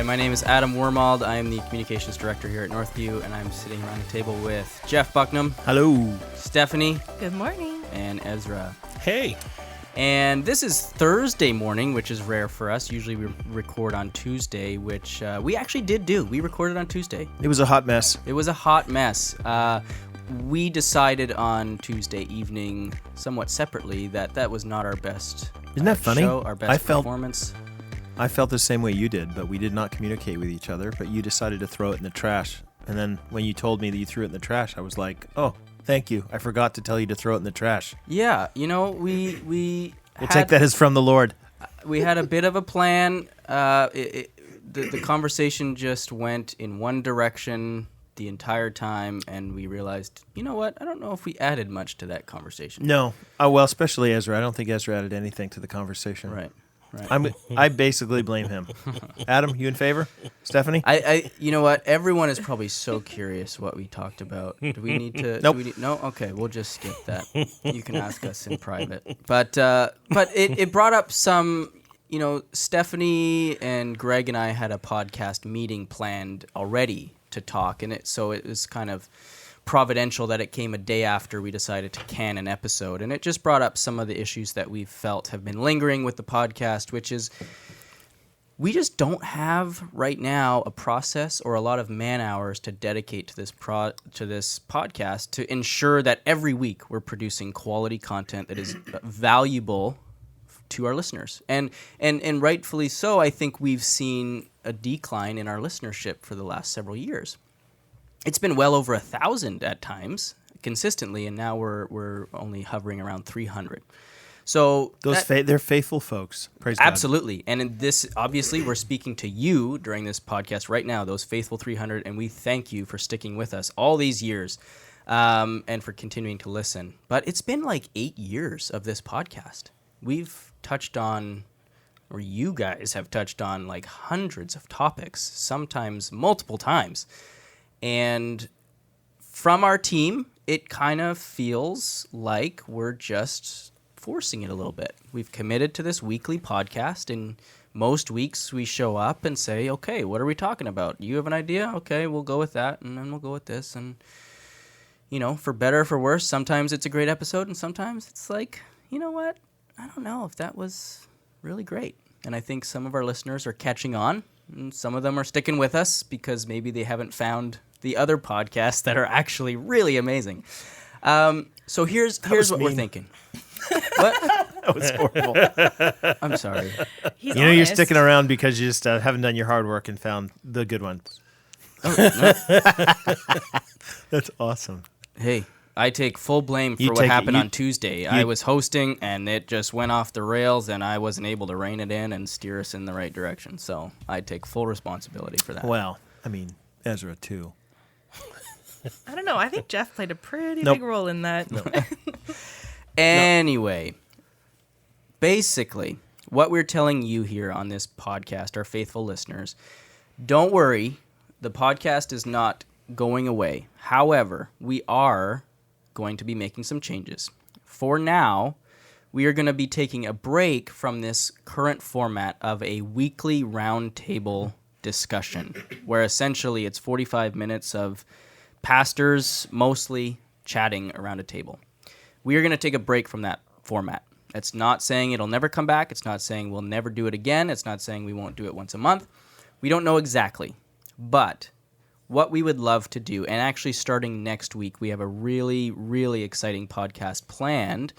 my name is Adam Wormald. I am the Communications Director here at Northview, and I'm sitting around the table with Jeff Bucknam. Hello. Stephanie. Good morning. And Ezra. Hey. And this is Thursday morning, which is rare for us. Usually we record on Tuesday, which we actually did do. We recorded on Tuesday. It was a hot mess. It was a hot mess. We decided on Tuesday evening, somewhat separately, that was not our best Isn't that funny? show, our best performance. I felt the same way you did, but we did not communicate with each other, but you decided to throw it in the trash. And then when you told me that you threw it in the trash, I was like, oh, thank you. I forgot to tell you to throw it in the trash. Yeah, we'll take that as from the Lord. We had a bit of a plan. The conversation just went in one direction the entire time, and we realized, you know what? I don't know if we added much to that conversation. No. Oh, well, especially Ezra. I don't think Ezra added anything to the conversation. Right. I basically blame him. Adam, you in favor? Stephanie? I you know what? Everyone is probably so curious what we talked about. Do we need to? Nope. No? Okay, we'll just skip that. You can ask us in private. But it brought up some, Stephanie and Greg and I had a podcast meeting planned already to talk, and it was kind of providential that it came a day after we decided to can an episode, and it just brought up some of the issues that we've felt have been lingering with the podcast, which is we just don't have right now a process or a lot of man hours to dedicate to this podcast to ensure that every week we're producing quality content that is valuable to our listeners, and rightfully so. I think we've seen a decline in our listenership for the last several years. It's been well over 1,000 at times consistently, and now we're only hovering around 300. So they're faithful folks. Praise absolutely. God. And in this, obviously, we're speaking to you during this podcast right now, those faithful 300, and we thank you for sticking with us all these years and for continuing to listen. But it's been like 8 years of this podcast. We've touched on, or you guys have touched on, like hundreds of topics, sometimes multiple times. And from our team, it kind of feels like we're just forcing it a little bit. We've committed to this weekly podcast, and most weeks we show up and say, okay, what are we talking about? You have an idea? Okay, we'll go with that, and then we'll go with this. And, for better or for worse, sometimes it's a great episode, and sometimes it's like, you know what? I don't know if that was really great. And I think some of our listeners are catching on, and some of them are sticking with us because maybe they haven't found the other podcasts that are actually really amazing. So here's what we're thinking. What? That was horrible. I'm sorry. He's you're honest. sticking around because you just haven't done your hard work and found the good ones. Oh, no. That's awesome. Hey, I take full blame for what happened on Tuesday. I was hosting, and it just went off the rails, and I wasn't able to rein it in and steer us in the right direction. So I take full responsibility for that. Well, I mean, Ezra, too. I don't know. I think Jeff played a pretty big role in that. Anyway, basically, what we're telling you here on this podcast, our faithful listeners, don't worry, the podcast is not going away. However, we are going to be making some changes. For now, we are going to be taking a break from this current format of a weekly roundtable discussion, where essentially it's 45 minutes of pastors mostly chatting around a table. We are going to take a break from that format. It's not saying it'll never come back. It's not saying we'll never do it again. It's not saying we won't do it once a month. We don't know exactly. But what we would love to do, and actually starting next week, we have a really, really exciting podcast planned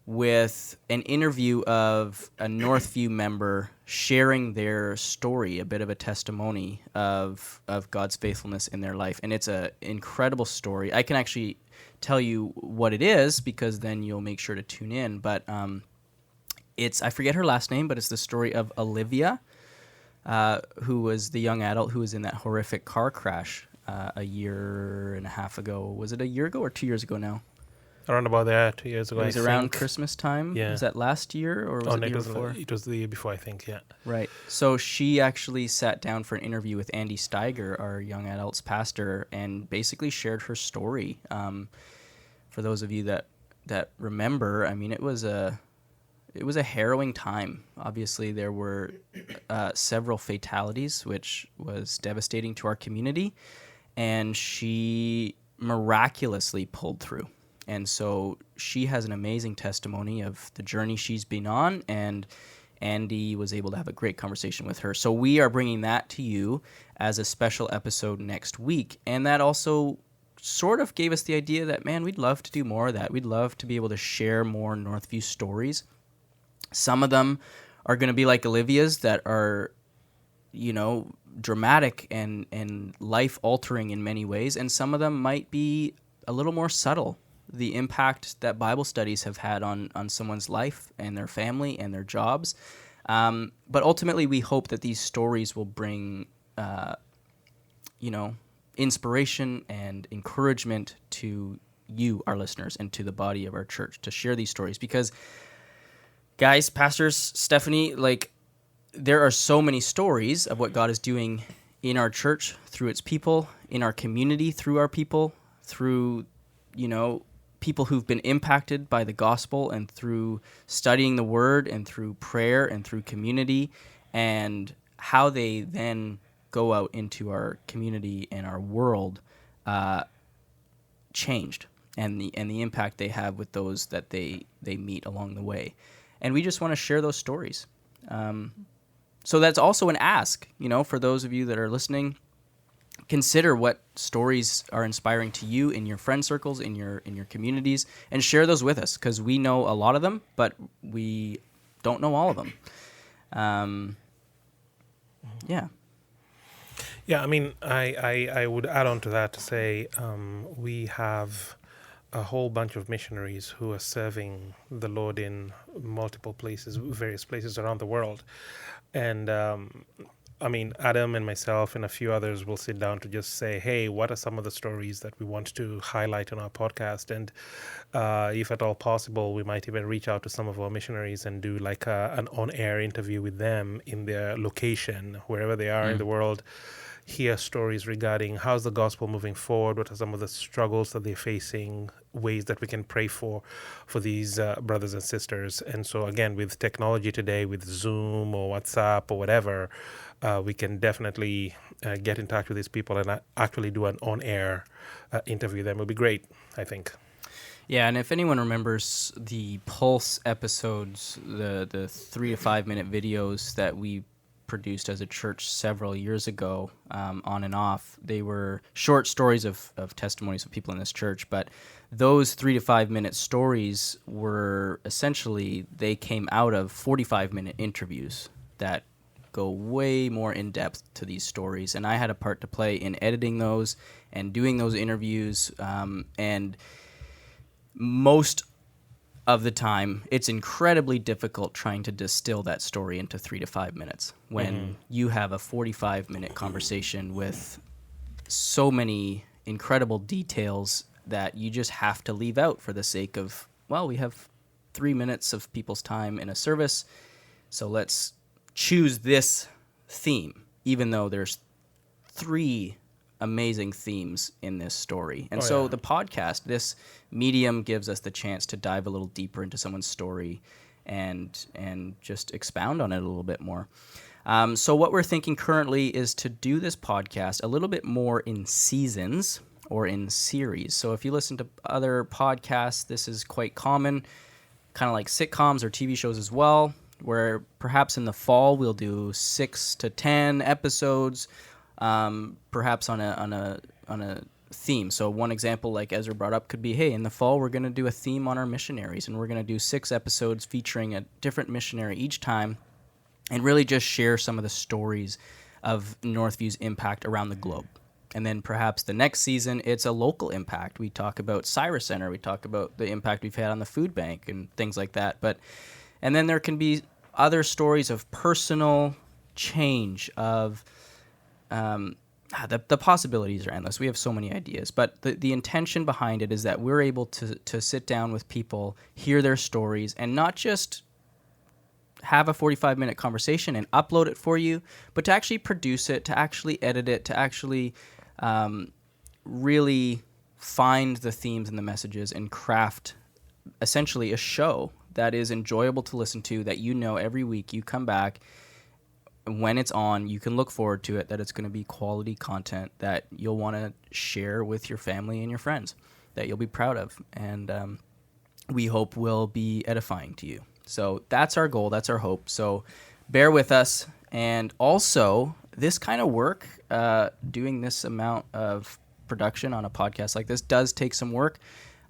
with an interview of a Northview member sharing their story, a bit of a testimony of God's faithfulness in their life. And it's an incredible story. I can actually tell you what it is because then you'll make sure to tune in. But I forget her last name, but it's the story of Olivia, who was the young adult who was in that horrific car crash a year and a half ago. Was it a year ago or 2 years ago now? Around about that, 2 years ago. It was around Christmas time? Yeah. Was that last year or was it the year before? It was the year before, I think, yeah. Right. So she actually sat down for an interview with Andy Steiger, our young adults pastor, and basically shared her story. For those of you that remember, I mean, it was a harrowing time. Obviously, there were several fatalities, which was devastating to our community, and she miraculously pulled through. And so she has an amazing testimony of the journey she's been on, and Andy was able to have a great conversation with her. So we are bringing that to you as a special episode next week. And that also sort of gave us the idea that, man, we'd love to do more of that. We'd love to be able to share more Northview stories. Some of them are going to be like Olivia's, that are, dramatic and life-altering in many ways. And some of them might be a little more subtle. The impact that Bible studies have had on someone's life and their family and their jobs. But ultimately, we hope that these stories will bring, inspiration and encouragement to you, our listeners, and to the body of our church to share these stories. Because, guys, pastors, Stephanie, there are so many stories of what God is doing in our church through its people, in our community through our people, through, people who've been impacted by the gospel and through studying the word and through prayer and through community, and how they then go out into our community and our world changed, and the impact they have with those that they meet along the way. And we just want to share those stories. So that's also an ask, for those of you that are listening. Consider what stories are inspiring to you in your friend circles, in your communities, and share those with us, because we know a lot of them, but we don't know all of them. Yeah. Yeah, I mean, I would add on to that to say we have a whole bunch of missionaries who are serving the Lord in multiple places, various places around the world. And Adam and myself and a few others will sit down to just say, hey, what are some of the stories that we want to highlight on our podcast? And if at all possible, we might even reach out to some of our missionaries and do an on-air interview with them in their location, wherever they are in the world, hear stories regarding how's the gospel moving forward, what are some of the struggles that they're facing, ways that we can pray for these brothers and sisters. And so again, with technology today, with Zoom or WhatsApp or whatever, we can definitely get in touch with these people and actually do an on-air interview. That would be great, I think. Yeah, and if anyone remembers the Pulse episodes, the 3 to 5 minute videos that we produced as a church several years ago, on and off, they were short stories of testimonies of people in this church, but those 3 to 5 minute stories were essentially, they came out of 45-minute interviews that go way more in depth to these stories, and I had a part to play in editing those and doing those interviews, and most of the time it's incredibly difficult trying to distill that story into 3 to 5 minutes when you have a 45-minute conversation with so many incredible details that you just have to leave out for the sake of, well, we have 3 minutes of people's time in a service, so let's choose this theme, even though there's 3 amazing themes in this story. And the podcast, this medium, gives us the chance to dive a little deeper into someone's story and just expound on it a little bit more. So what we're thinking currently is to do this podcast a little bit more in seasons or in series. So if you listen to other podcasts, this is quite common, kind of like sitcoms or TV shows as well, where perhaps in the fall we'll do 6 to 10 episodes, perhaps on a theme. So one example, like Ezra brought up, could be, hey, in the fall we're going to do a theme on our missionaries, and we're going to do 6 episodes featuring a different missionary each time, and really just share some of the stories of Northview's impact around the globe. And then perhaps the next season, it's a local impact. We talk about Cyrus Center, we talk about the impact we've had on the food bank and things like that. And then there can be other stories of personal change, of the possibilities are endless. We have so many ideas, but the intention behind it is that we're able to sit down with people, hear their stories, and not just have a 45-minute conversation and upload it for you, but to actually produce it, to actually edit it, to actually really find the themes and the messages and craft essentially a show that is enjoyable to listen to, that you know every week you come back, when it's on, you can look forward to it, that it's going to be quality content that you'll want to share with your family and your friends, that you'll be proud of, and we hope will be edifying to you. So that's our goal. That's our hope. So bear with us. And also, this kind of work, doing this amount of production on a podcast like this does take some work.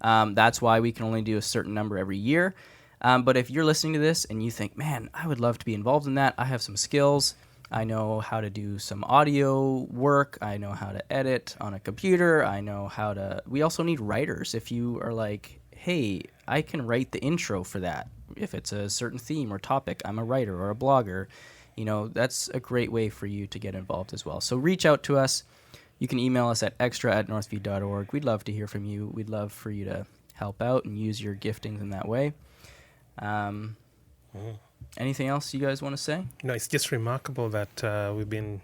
That's why we can only do a certain number every year. But if you're listening to this and you think, man, I would love to be involved in that, I have some skills. I know how to do some audio work. I know how to edit on a computer. I know how to... We also need writers. If you are like, hey, I can write the intro for that. If it's a certain theme or topic, I'm a writer or a blogger. You know, that's a great way for you to get involved as well. So reach out to us. You can email us at extra@northview.org. We'd love to hear from you. We'd love for you to help out and use your giftings in that way. Anything else you guys want to say? No, it's just remarkable that we've been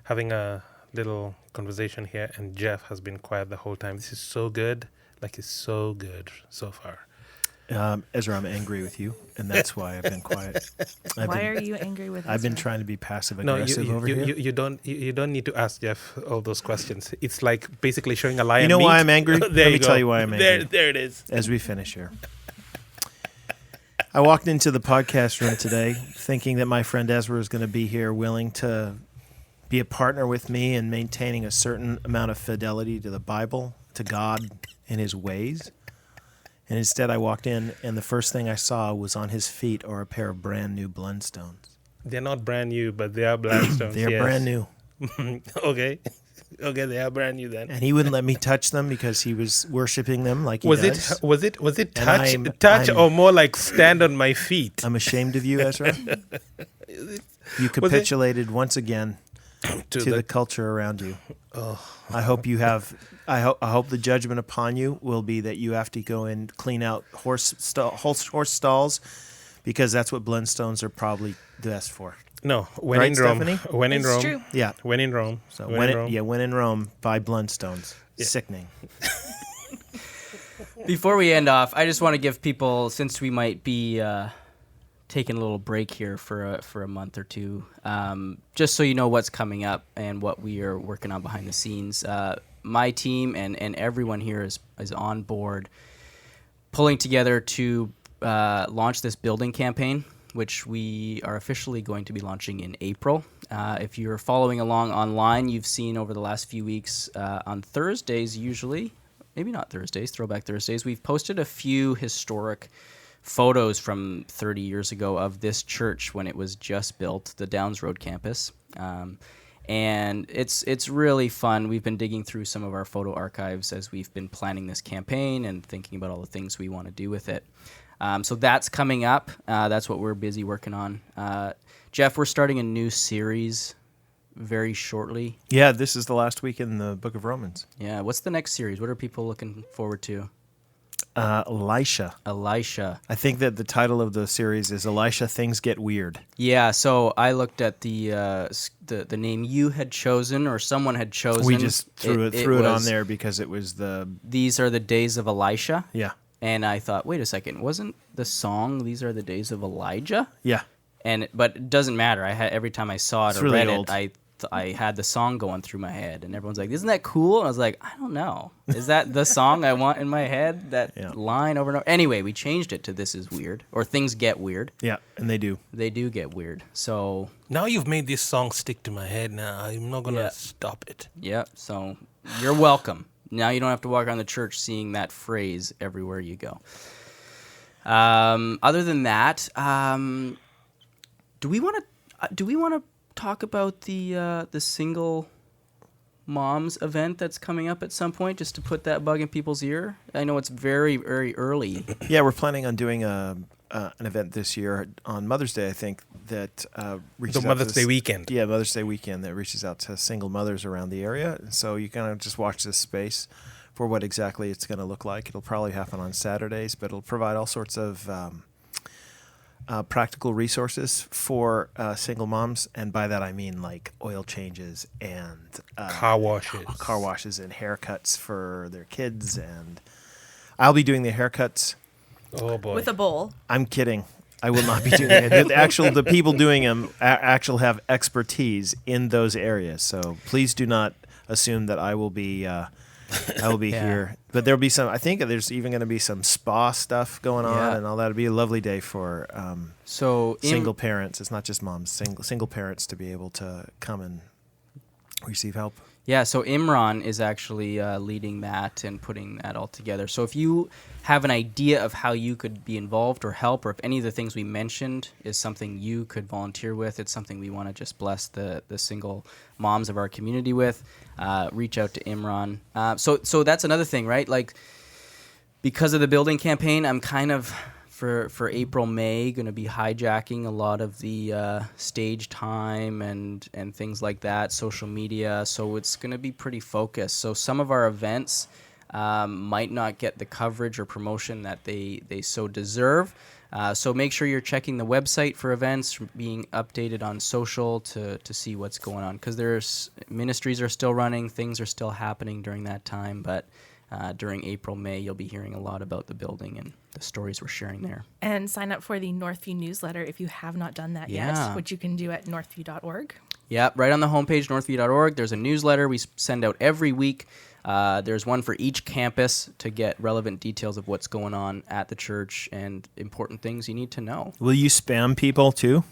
having a little conversation here, and Jeff has been quiet the whole time. This is so good. Like, it's so good so far. Ezra, I'm angry with you, and that's why I've been quiet. Why are you angry with Ezra? I've been trying to be passive No, aggressive over here. you don't need to ask Jeff all those questions. It's like basically showing a lion. You know meat. why I'm angry? There Let me you tell go. you why I'm angry. There it is. As we finish here. I walked into the podcast room today thinking that my friend Ezra is going to be here willing to be a partner with me in maintaining a certain amount of fidelity to the Bible, to God and his ways. And instead I walked in, and the first thing I saw was on his feet are a pair of brand new Blundstones. They're not brand new, but they are Blundstones. They're brand new. Okay, they are brand new then. And he wouldn't let me touch them because he was worshiping them like he Was does. it And touch I'm- or more like stand on my feet? I'm ashamed of you, Ezra. You capitulated once again to the culture around you. Oh. I hope you have. I hope the judgment upon you will be that you have to go and clean out horse stalls, because that's what Blundstones are probably best for. No, when Right, in Rome. Stephanie? When in It's Rome. true. Yeah. When in Rome. So when in Rome. when in Rome, buy Blundstones. Yeah. Sickening. Before we end off, I just want to give people, since we might be taking a little break here for a month or two, just so you know what's coming up and what we are working on behind the scenes. My team and everyone here is on board, pulling together to launch this building campaign, which we are officially going to be launching in April. If you're following along online, you've seen over the last few weeks on Thursdays usually, maybe not Thursdays, Throwback Thursdays, we've posted a few historic photos from 30 years ago of this church when it was just built, the Downs Road campus. And it's really fun. We've been digging through some of our photo archives as we've been planning this campaign and thinking about all the things we want to do with it. So that's coming up. That's what we're busy working on. Jeff, we're starting a new series very shortly. Yeah, this is the last week in the Book of Romans. Yeah, what's the next series? What are people looking forward to? Elisha. Elisha. I think that the title of the series is Elisha, Things Get Weird. Yeah, so I looked at the name you had chosen, or someone had chosen. We just threw it on was, there because it was the... These are the days of Elisha. Yeah. And I thought, wait a second, wasn't the song These Are the Days of Elijah? Yeah. But it doesn't matter. Every time I saw it It's or really read old. it, I had the song going through my head, and everyone's like, "Isn't that cool?" And I was like, "I don't know. Is that the song I want in my head? That line over and over." Anyway, we changed it to "This Is Weird" or "Things Get Weird." Yeah, and they do. They do get weird. So Now you've made this song stick to my head. Now I'm not gonna stop it. yeah. So you're welcome. Now you don't have to walk around the church seeing that phrase everywhere you go. Other than that, do we want to talk about the single moms event that's coming up at some point, just to put that bug in people's ear? I know it's very, very early. Yeah, we're planning on doing an event this year on Mother's Day, I think, that reaches The out Mother's to Day weekend. Yeah, Mother's Day weekend that reaches out to single mothers around the area. So you kind of just watch this space for what exactly it's going to look like. It'll probably happen on Saturdays, but it'll provide all sorts of practical resources for single moms, and by that I mean like oil changes and Car washes and haircuts for their kids. And I'll be doing the haircuts. Oh boy. with a bowl. I'm kidding. I will not be doing it. The people doing them actually have expertise in those areas. So please do not assume that I will be here. But there'll be some. I think there's even going to be some spa stuff going on, and all that. It'll be a lovely day for single parents. It's not just moms. Single parents to be able to come and receive help. Yeah, so Imran is actually leading that and putting that all together. So if you have an idea of how you could be involved or help, or if any of the things we mentioned is something you could volunteer with, it's something we want to just bless the single moms of our community with, reach out to Imran. So that's another thing, right? Like, because of the building campaign, I'm kind of... For April, May, going to be hijacking a lot of the stage time and things like that, social media. So it's going to be pretty focused. So some of our events might not get the coverage or promotion that they so deserve. So make sure you're checking the website for events, being updated on social to see what's going on. Because there's ministries are still running, things are still happening during that time, but during April, May, you'll be hearing a lot about the building and the stories we're sharing there. And sign up for the Northview newsletter if you have not done that yet, which you can do at northview.org. Yeah, right on the homepage, northview.org. There's a newsletter we send out every week. There's one for each campus to get relevant details of what's going on at the church and important things you need to know. Will you spam people too?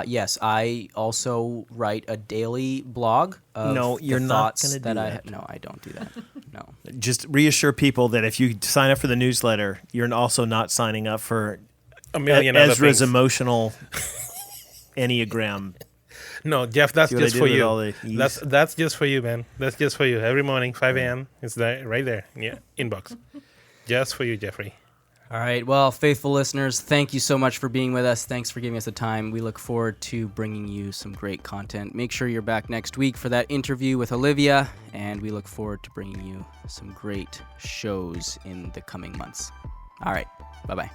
Yes, I also write a daily blog of the thoughts that I have. No, I don't do that. No. Just reassure people that if you sign up for the newsletter, you're also not signing up for a million other Ezra's things. Emotional Enneagram. No, Jeff, that's just for you. That's That's just for you, man. That's just for you. Every morning, 5 a.m. It's there, right there. Yeah, inbox. Just for you, Jeffrey. All right. Well, faithful listeners, thank you so much for being with us. Thanks for giving us the time. We look forward to bringing you some great content. Make sure you're back next week for that interview with Olivia, and we look forward to bringing you some great shows in the coming months. All right. Bye-bye.